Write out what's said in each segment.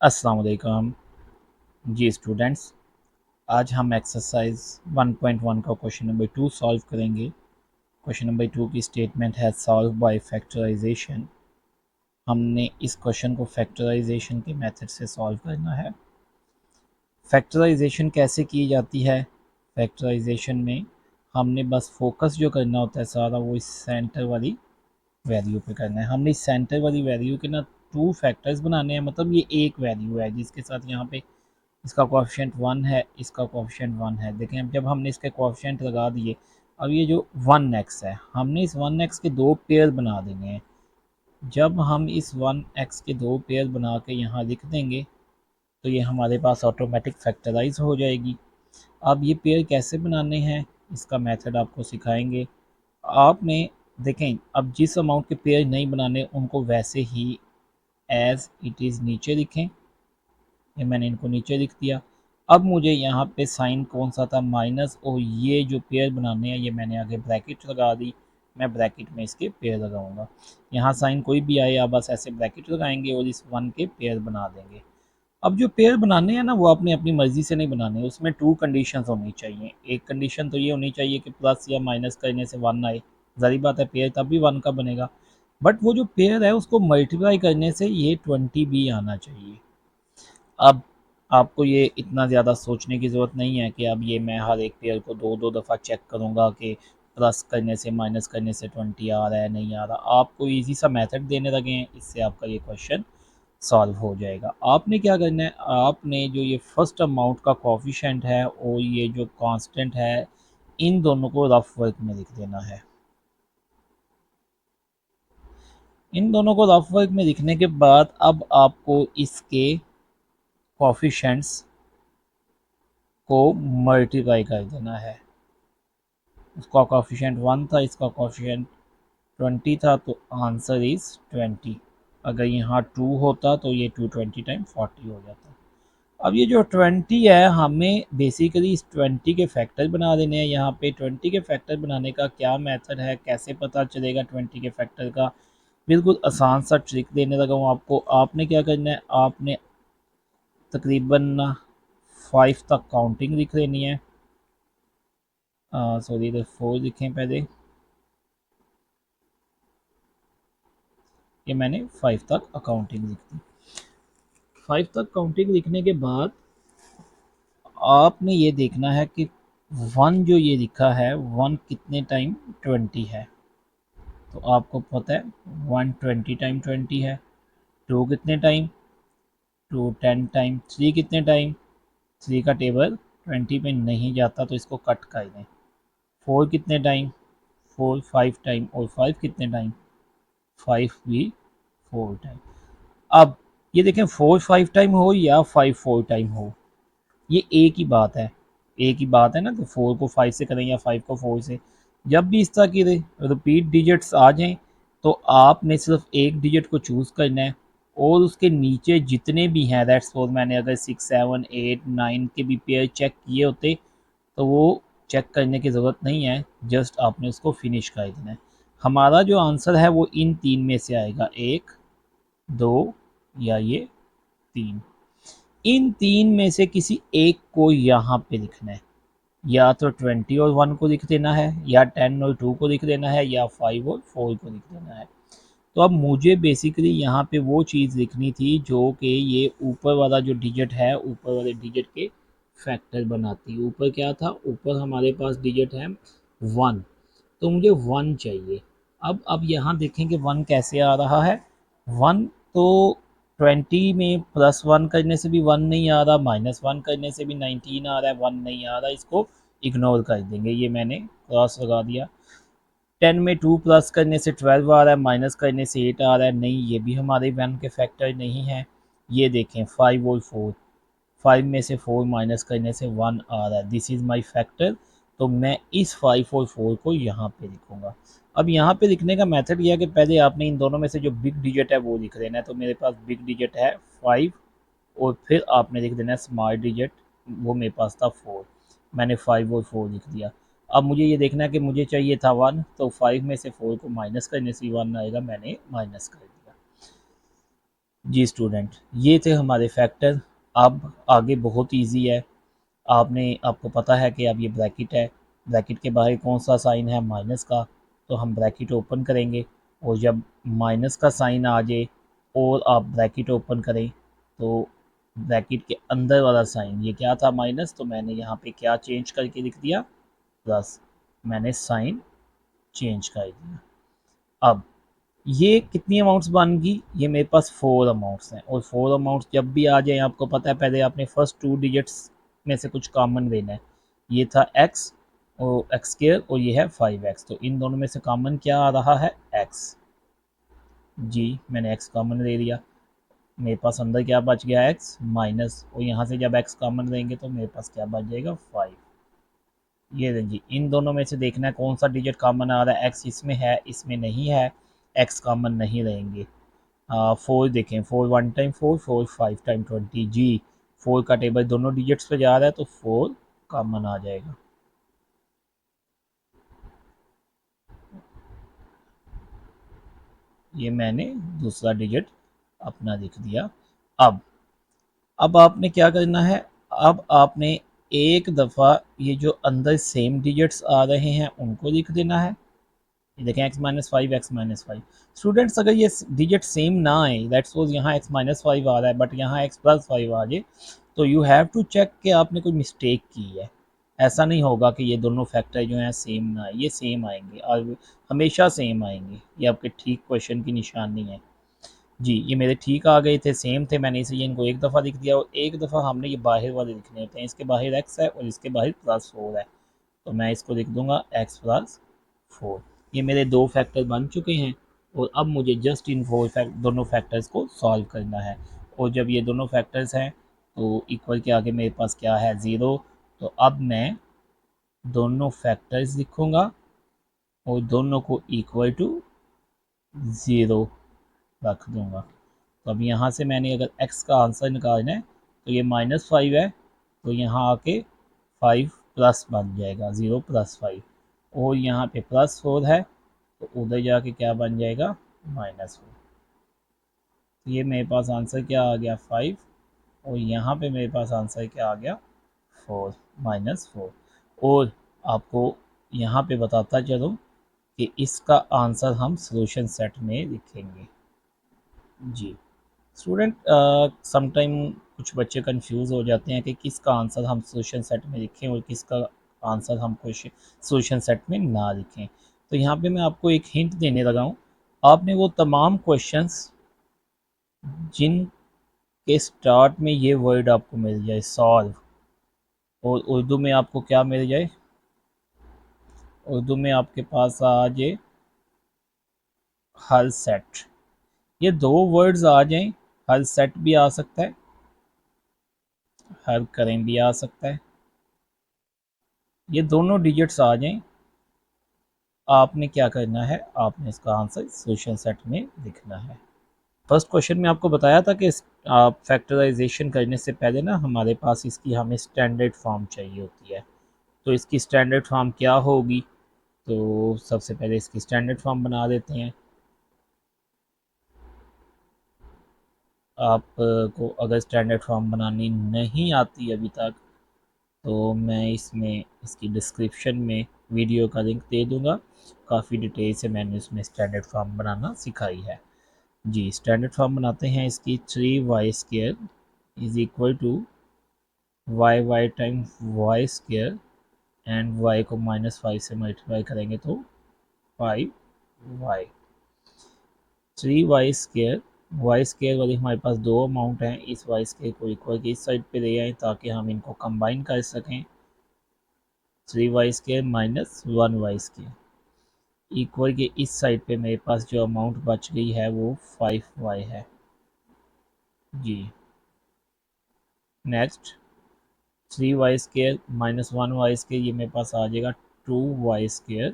अस्सलाम वालेकुम जी स्टूडेंट्स। आज हम एक्सरसाइज 1.1 का क्वेश्चन नंबर 2 सॉल्व करेंगे। क्वेश्चन नंबर 2 की स्टेटमेंट है सॉल्व बाय फैक्टराइजेशन। हमने इस क्वेश्चन को फैक्टराइजेशन के मेथड से सॉल्व करना है। फैक्टराइजेशन कैसे की जाती है? फैक्टराइजेशन में हमने बस फोकस जो करना होता है सारा वो इस सेंटर वाली वैल्यू पे करना है। हमने इस सेंटर वाली वैल्यू के ना टू फैक्टर्स बनाने हैं, मतलब ये एक वैल्यू है जिसके साथ यहाँ पे इसका कोएफिशिएंट 1 है, इसका कोएफिशिएंट 1 है। देखें अब जब हमने इसके कोएफिशिएंट लगा दिए, अब ये जो 1x है हमने इस 1x के दो पेयर बना देंगे हैं। जब हम इस 1x के दो पेयर बना के यहाँ लिख देंगे तो ये हमारे पास ऑटोमेटिक फैक्टराइज हो जाएगी। अब ये पेयर कैसे बनाने हैं इसका मेथड आपको सिखाएंगे। आपने देखें अब जिस अमाउंट के पेयर नहीं बनाने उनको वैसे ही एज इट इज़ नीचे लिखें। ये मैंने इनको नीचे लिख दिया। अब मुझे यहाँ पे साइन कौन सा था, माइनस, और ये जो पेयर बनाने हैं ये मैंने आगे ब्रैकेट लगा दी। मैं ब्रैकेट में इसके पेयर लगाऊंगा। यहाँ साइन कोई भी आए आप बस ऐसे ब्रैकेट लगाएंगे और इस 1 के पेयर बना देंगे। अब जो पेयर बनाने हैं ना वो आपने अपनी मर्जी से नहीं बनाने, उसमें टू कंडीशन होनी चाहिए। एक कंडीशन तो ये होनी चाहिए कि प्लस या माइनस करने से 1 आए। जारी बात है पेयर तब भी 1 का बनेगा, बट वो जो पेयर है उसको मल्टीप्लाई करने से ये 20 भी आना चाहिए। अब आपको ये इतना ज़्यादा सोचने की ज़रूरत नहीं है कि अब ये मैं हर एक पेयर को दो दो दफ़ा चेक करूँगा कि प्लस करने से माइनस करने से 20 आ रहा है नहीं आ रहा। आपको इजी सा मेथड देने लगे हैं, इससे आपका ये क्वेश्चन सॉल्व हो जाएगा। आपने क्या करना है, आपने जो ये फर्स्ट अमाउंट का कोफिशिएंट है और ये जो कांस्टेंट है इन दोनों को रफ वर्क में लिख देना है। इन दोनों को रफ वर्क में लिखने के बाद अब आपको इसके कोफिशिएंट्स को मल्टीप्लाई कर देना है। उसका कोफिशिएंट 1 था, इसका कोफिशिएंट 20 था, तो आंसर इज़ 20। अगर यहाँ 2 होता तो ये 220 टाइम 40 हो जाता। अब ये जो 20 है हमें बेसिकली इस 20 के फैक्टर बना देने हैं। यहाँ पे 20 के फैक्टर बनाने का क्या मेथड है, कैसे पता चलेगा 20 के फैक्टर का? बिल्कुल आसान सा ट्रिक देने लगा हूँ आपको। आपने क्या करना है, आपने तकरीबन 5 तक काउंटिंग लिख लेनी है। सॉरी इधर 4 लिखें पहले। ये मैंने 5 तक अकाउंटिंग लिख दी। 5 तक काउंटिंग लिखने के बाद आपने ये देखना है कि 1 जो ये लिखा है 1 कितने टाइम 20 है। तो आपको पता है 120 टाइम 20 है। 2 कितने टाइम, 2 10 टाइम। 3 कितने टाइम, 3 का टेबल 20 पे नहीं जाता तो इसको कट कर दें। 4 कितने टाइम, 4 5 टाइम, और 5 कितने टाइम, 5 भी 4 टाइम। अब ये देखें 4 5 टाइम हो या 5 4 टाइम हो, ये एक ही बात है। एक ही बात है ना, तो 4 को 5 से करें या 5 को 4 से, जब भी इस तरह की रिपीट डिजिट्स आ जाएं तो आपने सिर्फ एक डिजिट को चूज़ करना है और उसके नीचे जितने भी हैं, दैट्स फोर, मैंने अगर 6 7 8 9 के भी पेयर चेक किए होते तो वो चेक करने की ज़रूरत नहीं है, जस्ट आपने उसको फिनिश कर देना है। हमारा जो आंसर है वो इन तीन में से आएगा, एक, दो या ये तीन। इन तीन में से किसी एक को यहाँ पे लिखना है। या तो 20 और 1 को लिख देना है, या 10 और 2 को लिख देना है, या 5 और 4 को लिख देना है। तो अब मुझे बेसिकली यहाँ पे वो चीज़ लिखनी थी जो कि ये ऊपर वाला जो डिजिट है ऊपर वाले डिजिट के फैक्टर बनाती। ऊपर क्या था, ऊपर हमारे पास डिजिट है 1, तो मुझे 1 चाहिए। अब यहाँ देखें कि 1 कैसे आ रहा है। 1 तो 20 में +1 करने से भी 1 नहीं आ रहा, -1 करने से भी 19 आ रहा है, 1 नहीं आ रहा, इसको इग्नोर कर देंगे। ये मैंने क्रॉस लगा दिया। 10 में 2 प्लस करने से 12 आ रहा है, माइनस करने से 8 आ रहा है, नहीं ये भी हमारे 1 के फैक्टर नहीं है। ये देखें 5 और 4, 5 में से 4 माइनस करने से 1 आ रहा है, दिस इज़ माई फैक्टर। तो मैं इस 5 और 4 को यहाँ पे लिखूँगा। अब यहाँ पे लिखने का मेथड यह है कि पहले आपने इन दोनों में से जो बिग डिजिट है वो लिख देना है। तो मेरे पास बिग डिजिट है 5 और फिर आपने लिख देना है स्मॉल डिजिट, वो मेरे पास था 4। मैंने 5 और 4 लिख दिया। अब मुझे ये देखना है कि मुझे चाहिए था 1, तो 5 में से 4 को माइनस करने से 1 आएगा, मैंने माइनस कर दिया। जी स्टूडेंट, ये थे हमारे फैक्टर। अब आगे बहुत इजी है। आपको पता है कि अब ये ब्रैकेट है, ब्रैकेट के बाहर कौन सा साइन है, माइनस का। तो हम ब्रैकेट ओपन करेंगे और जब माइनस का साइन आ जाए और आप ब्रैकेट ओपन करें तो ब्रैकेट के अंदर वाला साइन ये क्या था, माइनस, तो मैंने यहाँ पे क्या चेंज करके लिख दिया, प्लस। मैंने साइन चेंज कर दिया। अब ये कितनी अमाउंट्स बन गई, ये मेरे पास 4 अमाउंट्स हैं, और 4 अमाउंट्स जब भी आ जाए आपको पता है पहले आपने फर्स्ट 2 डिजिट्स में से कुछ कॉमन लेना है। ये था x और एक्स स्क्वायर और ये है 5x, तो इन दोनों में से कॉमन क्या आ रहा है, x। जी मैंने x कॉमन ले लिया, मेरे पास अंदर क्या बच गया, x माइनस, और यहाँ से जब x कॉमन लेंगे तो मेरे पास क्या बच जाएगा, 5। ये दें जी, इन दोनों में से देखना है कौन सा डिजिट कॉमन आ रहा है, x इसमें है, इसमें नहीं है, x कॉमन नहीं रहेंगे। 4 देखें, 4 1 टाइम 4, 4 5 टाइम 20। जी 4 का टेबल दोनों डिजिट्स पे जा रहा है तो 4 कॉमन आ जाएगा। ये मैंने दूसरा डिजिट अपना लिख दिया। अब अब आपने क्या करना है, अब आपने एक दफ़ा ये जो अंदर सेम डिजिट्स आ रहे हैं उनको लिख देना है। ये देखें x-5 x-5। स्टूडेंट्स अगर ये डिजिट सेम ना आए, दैट्स सपोज यहाँ x-5 आ रहा है बट यहाँ x+5 आ जाए, तो यू हैव टू चेक कि आपने कोई मिस्टेक की है। ऐसा नहीं होगा कि ये दोनों फैक्टर जो हैं सेम ना आए, ये सेम आएंगे और हमेशा सेम आएंगे। ये आपके ठीक क्वेश्चन की निशानी है। जी ये मेरे ठीक आ गए थे, सेम थे, मैंने इसलिए इनको एक दफ़ा लिख दिया, और एक दफ़ा हमने ये बाहर वाले लिखने होते हैं। इसके बाहर x है और इसके बाहर +4 है, तो मैं इसको लिख दूंगा x+4। ये मेरे दो फैक्टर बन चुके हैं, और अब मुझे जस्ट इन दोनों फैक्टर्स को सॉल्व करना है। और जब ये दोनों फैक्टर्स हैं तो इक्वल के आगे मेरे पास क्या है, 0। तो अब मैं दोनों फैक्टर्स लिखूँगा और दोनों को इक्वल टू 0 रख दूँगा। तो अब यहाँ से मैंने अगर x का आंसर निकालना है तो ये -5 है, तो यहाँ आके 5 प्लस बन जाएगा, 0 + 5, और यहाँ पे +4 है तो उधर जाके क्या बन जाएगा, -4। तो ये मेरे पास आंसर क्या आ गया, 5, और यहाँ पे मेरे पास आंसर क्या आ गया, 4, -4। और आपको यहाँ पे बताता चलूँ कि इसका आंसर हम सॉल्यूशन सेट में लिखेंगे। जी स्टूडेंट, समटाइम कुछ बच्चे कंफ्यूज हो जाते हैं कि किसका आंसर हम सॉल्यूशन सेट में लिखें और किसका आंसर हम क्वेश्चन सॉल्यूशन सेट में ना लिखें। तो यहाँ पे मैं आपको एक हिंट देने लगा हूँ। आपने वो तमाम क्वेश्चंस जिन के स्टार्ट में ये वर्ड आपको मिल जाए, सॉल्व, और उर्दू में आपको क्या मिल जाए, उर्दू में आपके पास आ जाए हल सेट, ये दो वर्ड्स आ जाएं, हल सेट भी आ सकता है, हल करें भी आ सकता है, ये दोनों डिजिट्स आ जाएं, आपने क्या करना है, आपने इसका आंसर सॉल्यूशन सेट में लिखना है। फर्स्ट क्वेश्चन में आपको बताया था कि फैक्टराइजेशन करने से पहले ना हमारे पास इसकी हमें स्टैंडर्ड फॉर्म चाहिए होती है। तो इसकी स्टैंडर्ड फॉर्म क्या होगी, तो सबसे पहले इसकी स्टैंडर्ड फॉर्म बना देते हैं। आपको अगर स्टैंडर्ड फॉर्म बनानी नहीं आती अभी तक, तो मैं इसमें इसकी डिस्क्रिप्शन में वीडियो का लिंक दे दूँगा। काफ़ी डिटेल से मैंने इसमें स्टैंडर्ड फॉर्म बनाना सिखाई है। जी स्टैंडर्ड फॉर्म बनाते हैं इसकी, 3y² is equal to y time y² and y को -5 से मल्टीप्लाई करेंगे तो 5y। 3y² y² वाली हमारे पास दो अमाउंट हैं, इस y² को इक्वल की इस साइड पे ले आए ताकि हम इनको कंबाइन कर सकें। 3y² माइनस 1y² इक्वल के इस साइड पे मेरे पास जो अमाउंट बच गई है वो 5y है। जी नेक्स्ट 3y² माइनस 1y² ये मेरे पास आ जाएगा 2y²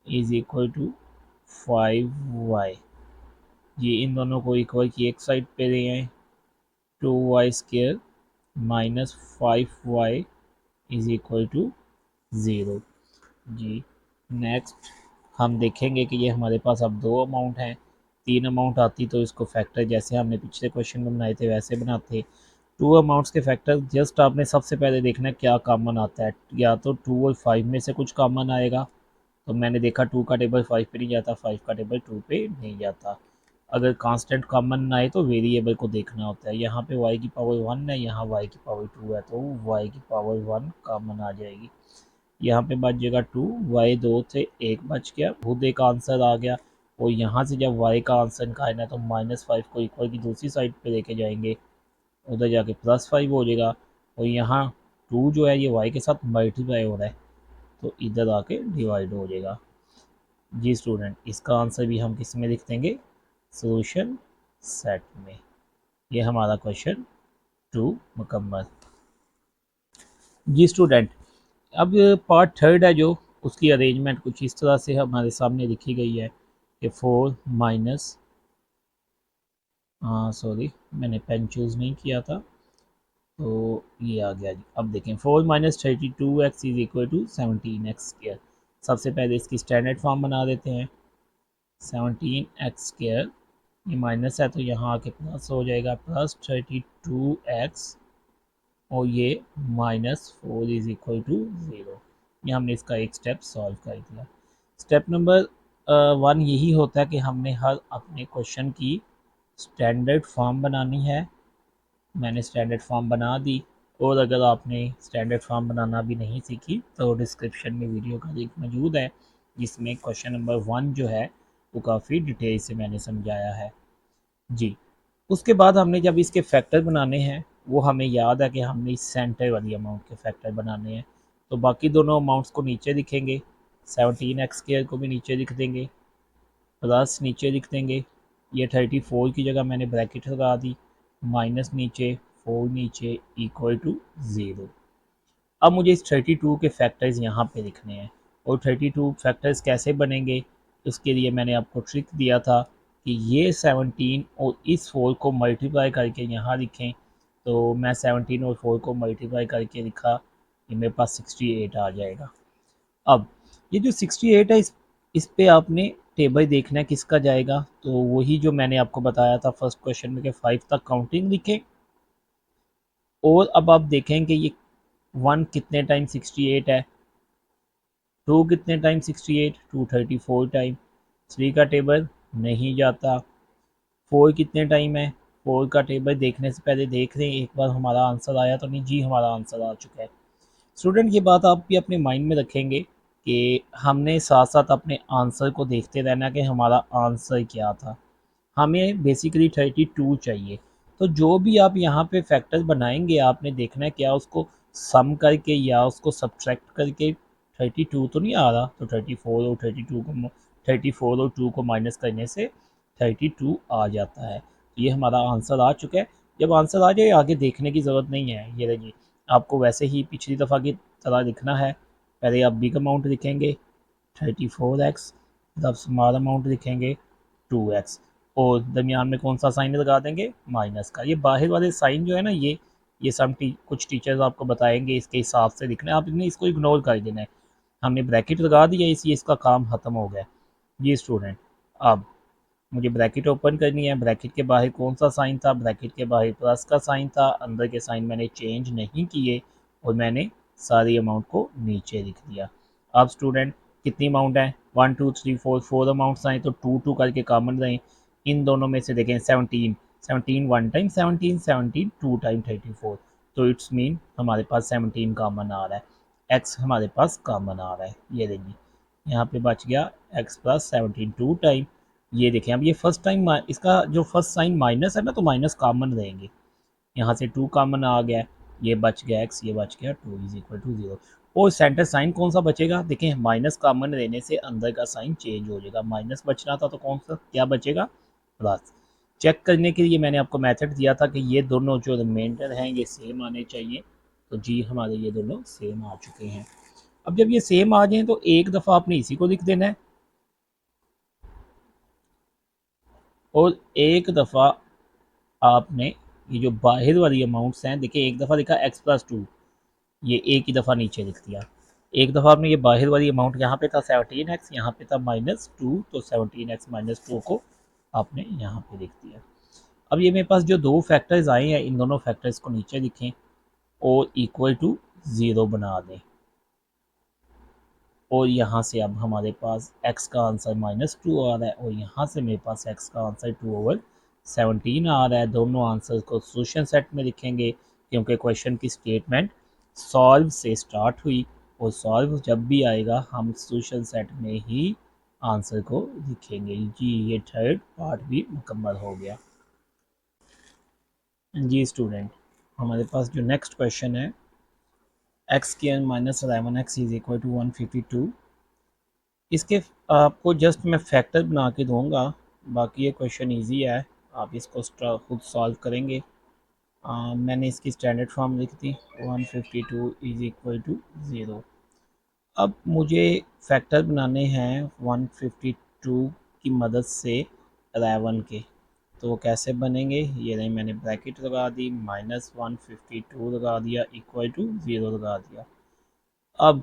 is equal to 5y। ये इन दोनों को इक्वल की एक साइड पे ले आए, 2y² minus 5y is equal to 0। जी नेक्स्ट हम देखेंगे कि ये हमारे पास अब दो अमाउंट हैं, 3 अमाउंट आती तो इसको फैक्टर जैसे हमने पिछले क्वेश्चन में बनाए थे वैसे बनाते। 2 अमाउंट्स के फैक्टर जस्ट आपने सबसे पहले देखना है क्या कॉमन आता है, या तो 2 और 5 में से कुछ कॉमन आएगा। तो मैंने देखा 2 का टेबल 5 पे नहीं जाता, 5 का टेबल 2 पे नहीं जाता। अगर कांस्टेंट कॉमन ना आए तो वेरिएबल को देखना होता है। यहाँ पे y की पावर 1 है, यहाँ y की पावर 2 है, तो y की पावर 1 कॉमन आ जाएगी। यहाँ पे बच जाएगा 2, y 2 से 1 बच गया, खुद एक आंसर आ गया। और यहाँ से जब y का आंसर निकालना है तो -5 को इक्वल की दूसरी साइड पे लेके जाएंगे, उधर जाके +5 हो जाएगा। और यहाँ 2 जो है ये y के साथ मल्टीप्लाई हो रहा है, तो इधर आके डिवाइड हो जाएगा। जी स्टूडेंट, इसका आंसर भी हम किस में लिख देंगे, सोल्यूशन सेट में। ये हमारा क्वेश्चन 2 मुकम्मल। जी स्टूडेंट, अब पार्ट थर्ड है जो, उसकी अरेंजमेंट कुछ इस तरह से हमारे सामने लिखी गई है कि 4 माइनस, सॉरी मैंने पेन चूज़ नहीं किया था, तो ये आ गया जी। अब देखें 4 minus 32x is equal to 17x square. सबसे पहले इसकी स्टैंडर्ड फॉर्म बना देते हैं। 17x स्क्र, ये माइनस है तो यहाँ आके प्लस हो जाएगा, प्लस 32x और ये -4 इज इक्वल टू 0। ये हमने इसका एक स्टेप सॉल्व कर दिया। स्टेप नंबर 1 यही होता है कि हमने हर अपने क्वेश्चन की स्टैंडर्ड फॉर्म बनानी है। मैंने स्टैंडर्ड फॉर्म बना दी, और अगर आपने स्टैंडर्ड फॉर्म बनाना भी नहीं सीखी तो डिस्क्रिप्शन में वीडियो का लिंक मौजूद है, जिसमें क्वेश्चन नंबर 1 जो है वो काफ़ी डिटेल से मैंने समझाया है जी। उसके बाद हमने जब इसके फैक्टर बनाने हैं, वो हमें याद है कि हमने इस सेंटर वाली अमाउंट के फैक्टर बनाने हैं। तो बाकी दोनों अमाउंट्स को नीचे लिखेंगे, 17x स्क्वायर को भी नीचे लिख देंगे, प्लस नीचे लिख देंगे, ये 34 की जगह मैंने ब्रैकेट लगा दी, माइनस नीचे 4 नीचे इक्वल टू 0। अब मुझे इस 32 के फैक्टर्स यहाँ पे लिखने हैं, और 32 फैक्टर्स कैसे बनेंगे, उसके लिए मैंने आपको ट्रिक दिया था कि ये 17 और इस 4 को मल्टीप्लाई करके यहाँ लिखें। तो मैं 17 और 4 को मल्टीप्लाई करके लिखा, ये मेरे पास 68 आ जाएगा। अब ये जो 68 है, इस पे आपने टेबल देखना है किसका जाएगा, तो वही जो मैंने आपको बताया था फर्स्ट क्वेश्चन में कि 5 तक काउंटिंग लिखें। और अब आप देखें कि ये 1 कितने टाइम 68 है, 2 कितने टाइम 68, 234 टाइम। 3 का टेबल नहीं जाता। 4 कितने टाइम है, 4 का टेबल देखने से पहले देख लें एक बार हमारा आंसर आया तो नहीं। जी हमारा आंसर आ चुका है। स्टूडेंट, ये बात आप भी अपने माइंड में रखेंगे कि हमने साथ साथ अपने आंसर को देखते रहना कि हमारा आंसर क्या था। हमें बेसिकली 32 चाहिए, तो जो भी आप यहाँ पे फैक्टर्स बनाएंगे आपने देखना है क्या उसको सम करके या उसको सब्ट्रैक्ट करके। 32 तो नहीं आ रहा, तो 34 और 32 को 34 और 2 को माइनस करने से 32 आ जाता है। तो ये हमारा आंसर आ चुका है। जब आंसर आ जाए आगे देखने की ज़रूरत नहीं है। ये देखिए, आपको वैसे ही पिछली दफ़ा की तरह लिखना है। पहले आप बिग अमाउंट लिखेंगे 34x, तब स्मॉल अमाउंट लिखेंगे 2x, और दरमियान में कौन सा साइन लगा देंगे, माइनस का। ये बाहर वाले साइन जो है ना, ये सब कुछ टीचर्स आपको बताएंगे इसके हिसाब से लिखना है, आपने इसको इग्नोर कर देना है। हमने ब्रैकेट लगा दिया, इसलिए इसका काम ख़त्म हो गया। ये स्टूडेंट, अब मुझे ब्रैकेट ओपन करनी है। ब्रैकेट के बाहर कौन सा साइन था, ब्रैकेट के बाहर प्लस का साइन था। अंदर के साइन मैंने चेंज नहीं किए, और मैंने सारी अमाउंट को नीचे लिख दिया। अब स्टूडेंट, कितनी अमाउंट है, 1 2 3 4, 4 अमाउंट्स आए, तो 2 2 करके कॉमन रहें। इन दोनों में से देखें 17, 17 1 टाइम 17, 17 2 टाइम 34, तो इट्स मीन हमारे पास 17 कॉमन आ रहा है। एक्स हमारे पास कॉमन आ रहा है, ये देखिए यहाँ पे बच गया एक्स प्लस 17 2 टाइम। ये देखें, अब ये फर्स्ट टाइम इसका जो फर्स्ट साइन माइनस है ना, तो माइनस कॉमन रहेंगे। यहाँ से 2 कॉमन आ गया, ये बच गया x, ये बच गया 2 इज इक्वल टू 0। और सेंटर साइन कौन सा बचेगा, देखें माइनस कॉमन रहने से अंदर का साइन चेंज हो जाएगा। माइनस बचना था तो कौन सा क्या बचेगा, प्लस। चेक करने के लिए मैंने आपको मेथड दिया था कि ये दोनों जो रिमाइंडर हैं ये सेम आने चाहिए। तो जी हमारे ये दोनों सेम आ चुके हैं। अब जब ये सेम आ जाएं तो एक दफ़ा आपने इसी को लिख देना है, और एक दफ़ा आपने ये जो बाहर वाली अमाउंट्स हैं, देखिए एक दफ़ा लिखा x प्लस 2, ये एक ही दफ़ा नीचे लिख दिया। एक दफ़ा आपने ये बाहर वाली अमाउंट, यहाँ पे था 17x, यहाँ पे था -2, तो 17x -2 को आपने यहाँ पे लिख दिया। अब ये मेरे पास जो दो फैक्टर्स आए हैं, इन दोनों फैक्टर्स को नीचे लिखें और इक्वल टू 0 बना दें, और यहाँ से अब हमारे पास x का आंसर -2 आ रहा है और यहाँ से मेरे पास x का आंसर 2/17 आ रहा है। दोनों आंसर को सोल्यूशन सेट में लिखेंगे क्योंकि क्वेश्चन की स्टेटमेंट सॉल्व से स्टार्ट हुई, और सॉल्व जब भी आएगा हम सोल्यूशन सेट में ही आंसर को लिखेंगे। जी ये थर्ड पार्ट भी मुकम्मल हो गया। जी स्टूडेंट, हमारे पास जो नेक्स्ट क्वेश्चन है, x² - 11x is equal to 152। इसके आपको जस्ट मैं फैक्टर बना के दूंगा, बाकी ये क्वेश्चन इजी है, आप इसको खुद सॉल्व करेंगे। मैंने इसकी स्टैंडर्ड फॉर्म लिख दी, 152 इज इक्वल टू 0। अब मुझे फैक्टर बनाने हैं 152 की मदद से 11 के, तो वो कैसे बनेंगे, ये नहीं मैंने ब्रैकेट लगा दी, -152 लगा दिया, इक्वल टू 0 लगा दिया। अब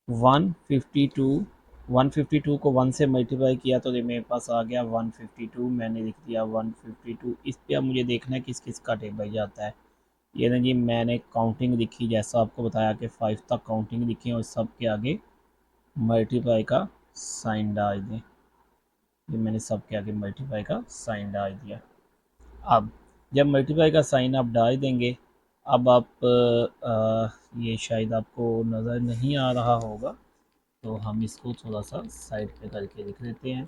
152 152 को 1 से मल्टीप्लाई किया तो ये मेरे पास आ गया 152, मैंने लिख दिया 152। इस पे अब मुझे देखना है किस किस का टेबल जाता है। ये ना जी, मैंने काउंटिंग लिखी, जैसा आपको बताया कि 5 तक काउंटिंग लिखी और सब के आगे मल्टीप्लाई का साइन डाल दें। ये मैंने सब के आगे मल्टीप्लाई का साइन डाल दिया। अब जब मल्टीप्लाई का साइन आप डाल देंगे, अब आप ये शायद आपको नज़र नहीं आ रहा होगा, तो हम इसको थोड़ा सा साइड पे करके लिख लेते हैं।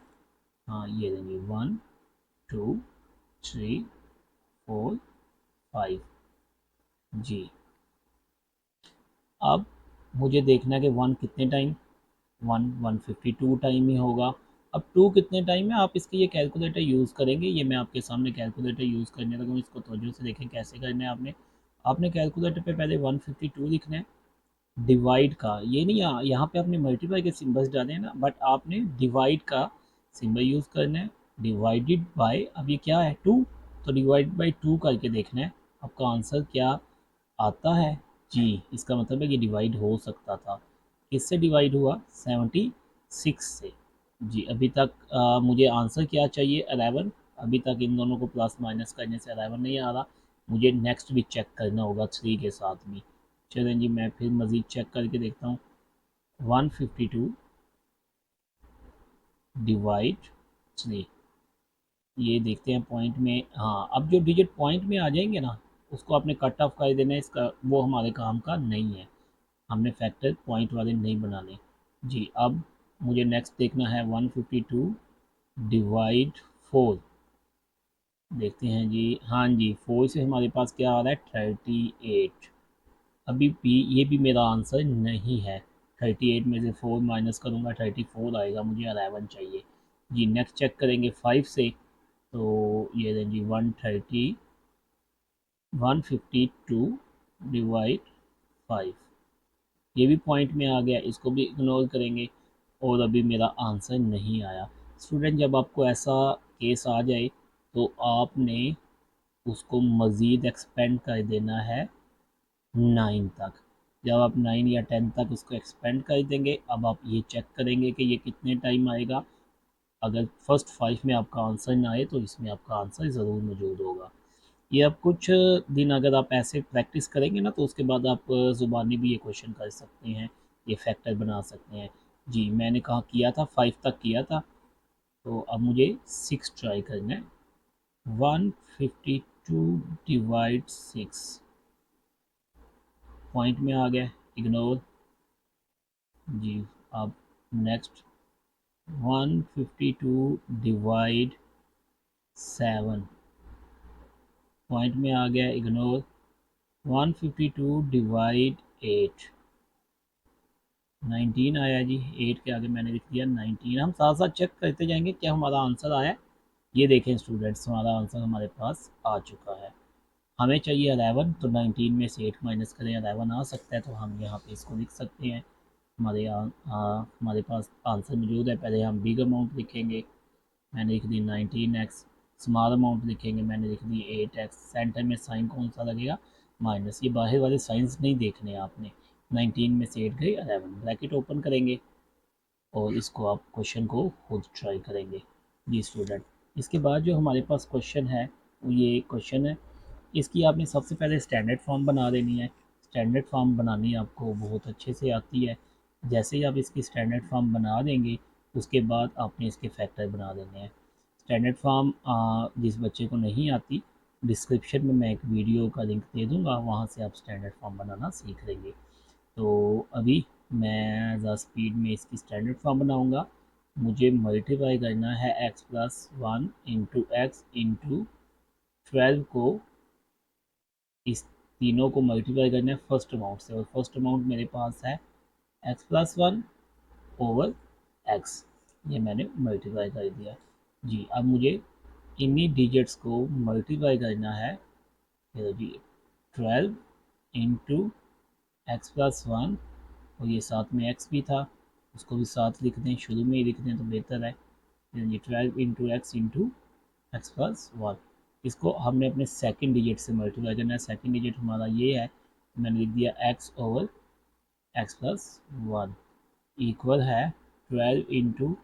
हाँ ये देंगे 1 2 3 4 5। जी अब मुझे देखना है कि 1 कितने टाइम, 152 टाइम ही होगा। अब 2 कितने टाइम है, आप इसके ये कैलकुलेटर यूज़ करेंगे, ये मैं आपके सामने कैलकुलेटर यूज़ करने लगा हूँ, इसको तवज्जो से देखें कैसे करना है। आपने आपने कैलकुलेटर पे पहले 152 लिखना है, डिवाइड का ये नहीं, यहाँ पे आपने मल्टीप्लाई के सिम्बल्स डाले हैं ना, बट आपने डिवाइड का सिंबल यूज़ करना है। डिवाइडेड बाय, अब ये क्या है 2, तो डिवाइड बाय 2 करके देखना है आपका आंसर क्या आता है। जी इसका मतलब है कि डिवाइड हो सकता था। किससे डिवाइड हुआ, 76 से। जी अभी तक मुझे आंसर क्या चाहिए, 11। अभी तक इन दोनों को प्लस माइनस करने से 11 नहीं आ रहा, मुझे नेक्स्ट भी चेक करना होगा 3 के साथ भी। चलें जी, मैं फिर मज़ीद चेक करके देखता हूँ। 152 डिवाइड 3, ये देखते हैं पॉइंट में। हाँ अब जो डिजिट पॉइंट में आ जाएंगे ना, उसको आपने कट ऑफ कर देना है, इसका वो हमारे काम का नहीं है, हमने फैक्टर पॉइंट वाले नहीं बनाने। जी अब मुझे नेक्स्ट देखना है 152 डिवाइड 4, देखते हैं जी। हाँ जी 4 से हमारे पास क्या आ रहा है 38। अभी भी ये भी मेरा आंसर नहीं है, 38 में से 4 माइनस करूँगा 34 आएगा, मुझे 11 चाहिए। जी नेक्स्ट चेक करेंगे 5 से, तो ये दें जी 152 डिवाइड 5, ये भी पॉइंट में आ गया, इसको भी इग्नोर करेंगे, और अभी मेरा आंसर नहीं आया। स्टूडेंट जब आपको ऐसा केस आ जाए तो आपने उसको मज़ीद एक्सपेंड कर देना है 9 तक। जब आप 9 या 10 तक उसको एक्सपेंड कर देंगे, अब आप ये चेक करेंगे कि ये कितने टाइम आएगा। अगर फर्स्ट 5 में आपका आंसर ना आए तो इसमें आपका आंसर ज़रूर मौजूद होगा। ये अब कुछ दिन अगर आप ऐसे प्रैक्टिस करेंगे ना, तो उसके बाद आप ज़ुबानी भी ये क्वेश्चन कर सकते हैं, ये फैक्टर बना सकते हैं। जी मैंने कहा किया था 5 तक किया था, तो अब मुझे 6 ट्राई करना है। 152 डिवाइड 6, पॉइंट में आ गया, इग्नोर। जी अब नेक्स्ट 152 डिवाइड 7, पॉइंट में आ गया, इग्नोर। 152 डिवाइड 8, 19 आया जी, 8 के आगे मैंने लिख दिया 19। हम साथ साथ चेक करते जाएंगे क्या हमारा आंसर आया। ये देखें स्टूडेंट्स, हमारा आंसर हमारे पास आ चुका है। हमें चाहिए 11, तो 19 में से 8 माइनस करें 11 आ सकता है, तो हम यहाँ पे इसको लिख सकते हैं। हमारे पास आंसर मौजूद है। पहले हम बिग अमाउंट लिखेंगे, मैंने लिख दी 19x। स्मॉल अमाउंट लिखेंगे, मैंने लिख दी 8x। सेंटर में साइन कौन सा लगेगा, माइनस, ये बाहर वाले साइंस नहीं देखने आपने। 19 में से 8 गई 11, ब्रैकेट ओपन करेंगे और इसको आप क्वेश्चन को खुद ट्राई करेंगे। जी स्टूडेंट, इसके बाद जो हमारे पास क्वेश्चन है वो ये क्वेश्चन है, इसकी आपने सबसे पहले स्टैंडर्ड फॉर्म बना देनी है। स्टैंडर्ड फॉर्म बनानी आपको बहुत अच्छे से आती है। जैसे ही आप इसकी स्टैंडर्ड फॉर्म बना देंगे उसके बाद आपने इसके फैक्टर बना देने हैं। स्टैंडर्ड फॉर्म जिस बच्चे को नहीं आती, डिस्क्रिप्शन में मैं एक वीडियो का लिंक दे दूँगा, वहाँ से आप स्टैंडर्ड फॉर्म बनाना सीख लेंगे। तो अभी मैं ज़रा स्पीड में इसकी स्टैंडर्ड फॉर्म बनाऊँगा। मुझे मल्टीप्लाई करना है x plus one into x into 12 को, इस तीनों को मल्टीप्लाई करना है फर्स्ट अमाउंट से, और फर्स्ट अमाउंट मेरे पास है x plus one over x। ये मैंने मल्टीप्लाई कर दिया जी। अब मुझे इन्हीं डिजिट्स को मल्टीप्लाई करना है। ये जी 12 इंटू एक्स प्लस वन, और ये साथ में x भी था, उसको भी साथ लिख दें, शुरू में ही लिख दें तो बेहतर है। ये 12 into x into x plus one, इसको हमने अपने सेकंड डिजिट से मल्टीप्लाई करना है। सेकंड डिजिट हमारा ये है, मैंने लिख दिया x over x plus one equal है 12 इंटू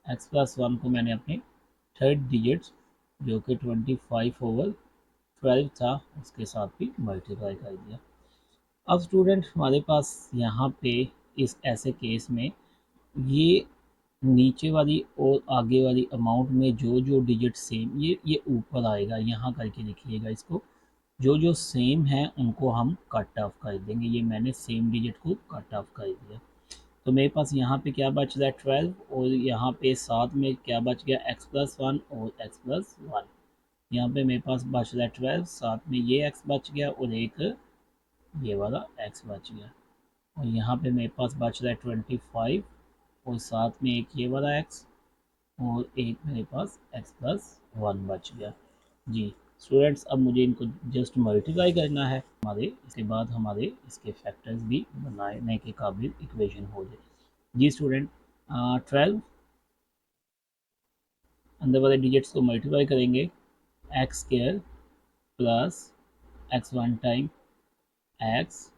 एक्स प्लस वन को मैंने अपने थर्ड डिजिट जो कि 25 ओवर 12 था उसके साथ भी मल्टीप्लाई कर दिया। अब स्टूडेंट हमारे पास यहाँ पे इस ऐसे केस में ये नीचे वाली और आगे वाली अमाउंट में जो जो डिजिट सेम, ये ऊपर आएगा, यहाँ करके लिखिएगा इसको। जो जो सेम है उनको हम कट ऑफ कर देंगे। ये मैंने सेम डिजिट को कट ऑफ कर दिया। तो मेरे पास यहाँ पे क्या बच रहा है 12, और यहाँ पे साथ में क्या बच गया x प्लस वन और x प्लस वन। यहाँ पे मेरे पास बच रहा है 12, साथ में ये x बच गया और एक ये वाला x बच गया, और यहाँ पे मेरे पास बच रहा है 25 और साथ में एक ये वाला x और एक मेरे पास x प्लस वन बच गया जी। स्टूडेंट्स अब मुझे इनको जस्ट मल्टीप्लाई करना है, हमारे इसके बाद हमारे इसके फैक्टर्स भी बनाने के काबिल इक्वेशन हो जाए जी। स्टूडेंट 12 अंदर वाले डिजिट्स को मल्टीप्लाई करेंगे, x square plus x one time x,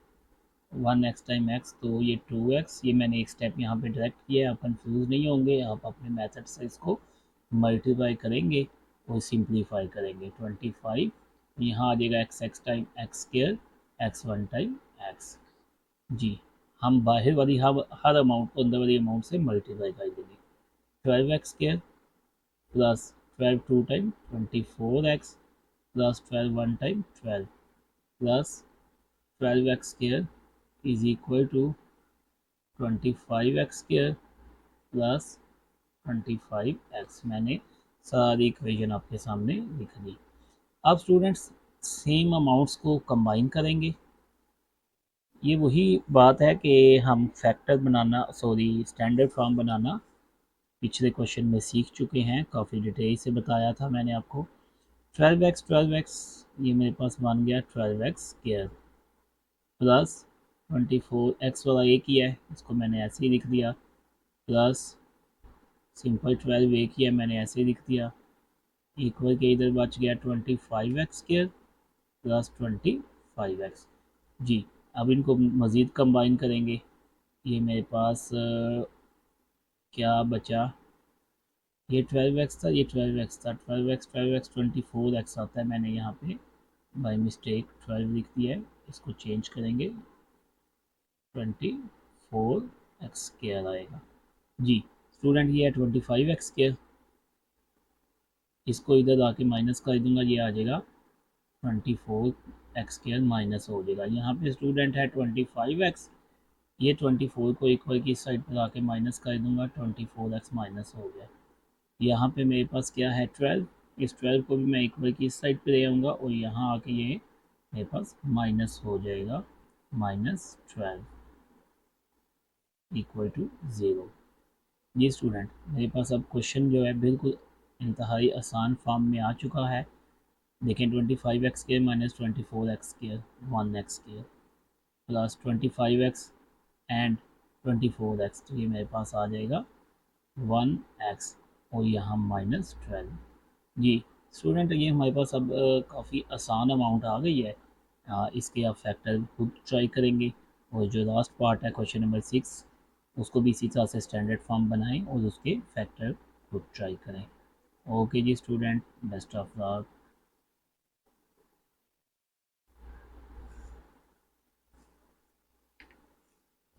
one x time x, तो ये 2x। ये मैंने एक स्टेप यहाँ पे डायरेक्ट किया है, आप कंफ्यूज नहीं होंगे, आप अपने मेथड से इसको मल्टीप्लाई करेंगे और सिंप्लीफाई करेंगे। 25 यहाँ आ जाएगा x x time x square x one time x जी। हम बाहर वाली हर अमाउंट को अंदर वाली अमाउंट से मल्टीप्लाई कर देंगे। 12x square plus 12 two time 24x plus 12 one time 12 plus 12x square is equal to 25x square plus 25x। मैंने सारी इक्वेशन आपके सामने लिख दी। अब स्टूडेंट्स सेम अमाउंट्स को कंबाइन करेंगे। ये वही बात है कि हम फैक्टर बनाना, सॉरी स्टैंडर्ड फॉर्म बनाना पिछले क्वेश्चन में सीख चुके हैं, काफ़ी डिटेल से बताया था मैंने आपको। 12x ये मेरे पास बन गया 12x स्क्वायर प्लस 24x वाला एक ही है, इसको मैंने ऐसे ही लिख दिया, प्लस सिंपल 12 एक ही है, मैंने ऐसे ही लिख दिया, इक्वल के इधर बच गया 25x स्क्वायर प्लस 25x जी। अब इनको मज़ीद कंबाइन करेंगे। ये मेरे पास क्या बचा, ये 12x था, ये 12x था, 12x 24x आता है, मैंने यहाँ पे बाय मिस्टेक 12 लिख दिया है, इसको चेंज करेंगे 24x स्क्वायर आएगा जी। स्टूडेंट ये है 25x स्क्वायर, इसको इधर आके माइनस कर दूंगा, ये आ जाएगा 24x स्क्वायर माइनस हो जाएगा। यहाँ पे स्टूडेंट है 25x, ये 24 को इक्वल की साइड पर आके माइनस कर दूंगा, 24x माइनस हो गया। यहाँ पे मेरे पास क्या है 12, इस 12 को भी मैं इक्वल की इस साइड पे ले आऊँगा और यहाँ आके ये मेरे पास माइनस हो जाएगा, -12 इक्वल टू 0 जी। स्टूडेंट मेरे पास अब क्वेश्चन जो है बिल्कुल इंतहाई आसान फॉर्म में आ चुका है। देखें 25x square minus 24x square 1x square plus 25x and 24x, तो ये मेरे पास आ जाएगा 1x और यहाँ -12 जी। स्टूडेंट ये हमारे पास अब काफ़ी आसान अमाउंट आ गई है। इसके आप फैक्टर खुद ट्राई करेंगे, और जो लास्ट पार्ट है क्वेश्चन नंबर 6 उसको भी इसी तरह से स्टैंडर्ड फॉर्म बनाएं और उसके फैक्टर खुद ट्राई करें। ओके जी स्टूडेंट, बेस्ट ऑफ लक।